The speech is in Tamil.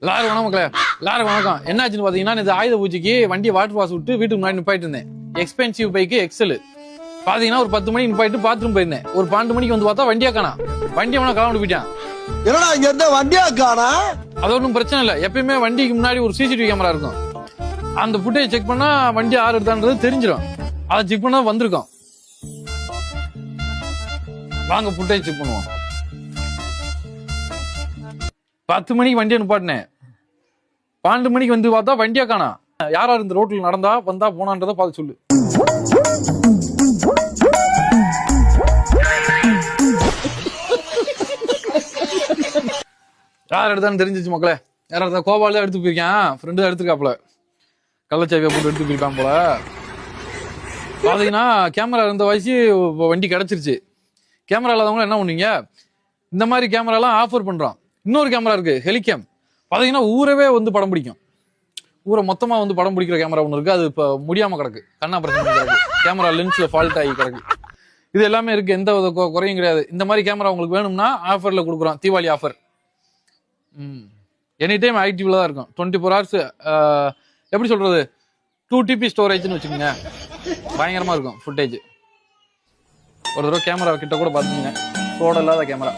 எல்லாரும் வணக்கம் மக்களே, எல்லாரும் வணக்கம். என்னாச்சுன்னு பாத்தீங்கன்னா, இந்த ஆயுத பூஜைக்கு வண்டியை வாட்டர் வாஷ் விட்டு வீட்டுக்கு முன்னாடி நிப்பாயிட்டு இருந்தேன். எக்ஸ்பென்சிவ் பைக்கு எக்ஸல் பாத்தீங்கன்னா ஒரு 10 மணிக்கு நிப்பாயிட்டு பாத்ரூம் போயிருந்தேன். ஒரு 12 மணிக்கு வந்து பார்த்தா வண்டியா காணா. வண்டியை வேணா கிளம்பிட்டு போயிட்டான். என்னடா இங்க இருந்த வண்டியா காணா? அது ஒன்றும் பிரச்சனை இல்லை. எப்பயுமே வண்டிக்கு முன்னாடி ஒரு சிசிடிவி கேமரா இருக்கும். அந்த ஃபுட்டேஜ் செக் பண்ணா வண்டி யார் எடுத்தான்றது தெரிஞ்சிடும். அதை செக் பண்ணா வந்திருக்கோம். வாங்க ஃபுட்டேஜ் செக் பண்ணுவோம். 10 மணிக்கு வண்டியை நிப்பாட்டினேன். 12 மணிக்கு வந்து பார்த்தா வண்டியா காணா. யாரா இந்த ரோட்ல நடந்தா வந்தா போனான்றதை பார்த்து சொல்லு. யார் எடுத்தான்னு தெரிஞ்சிச்சு மக்களே. யாரா கோபால எடுத்து போயிருக்கேன். ஃப்ரெண்டு தான் எடுத்துருக்காப்புல. கள்ளச்சாவியை போட்டு எடுத்து போயிருக்கான் போல. பாத்தீங்கன்னா கேமரா இருந்த வயசு வண்டி கிடைச்சிருச்சு. கேமரா இல்லாதவங்க என்ன பண்ணுவீங்க, இந்த மாதிரி கேமராலாம் ஆஃபர் பண்றோம். இன்னொரு கேமரா இருக்கு, ஹெலிகேம். பாத்தீங்கன்னா ஊரவே வந்து படம் பிடிக்கும். ஊரை மொத்தமா வந்து படம் பிடிக்கிற கேமரா ஒன்று இருக்கு. அது இப்ப முடியாம கிடக்கு, கண்ணா பிரச்சனை கிடக்கு. கேமரா லென்ஸ்ல ஃபால்ட் ஆகி கிடக்கு. இது எல்லாமே இருக்கு, எந்த குறையும் கிடையாது. இந்த மாதிரி கேமரா உங்களுக்கு வேணும்னா ஆஃபர்ல கொடுக்குறோம். தீபாவளி ஆஃபர். எனி டைம் ஆக்டிவ்ல தான் இருக்கும். 24 hours. எப்படி சொல்றது, 2 TB ஸ்டோரேஜ்னு வச்சுக்கோங்க. பயங்கரமா இருக்கும் ஃபுட்டேஜ். ஒரு தடவை கேமரா கிட்ட கூட பாத்துக்கோங்க. சோட இல்லாத கேமரா.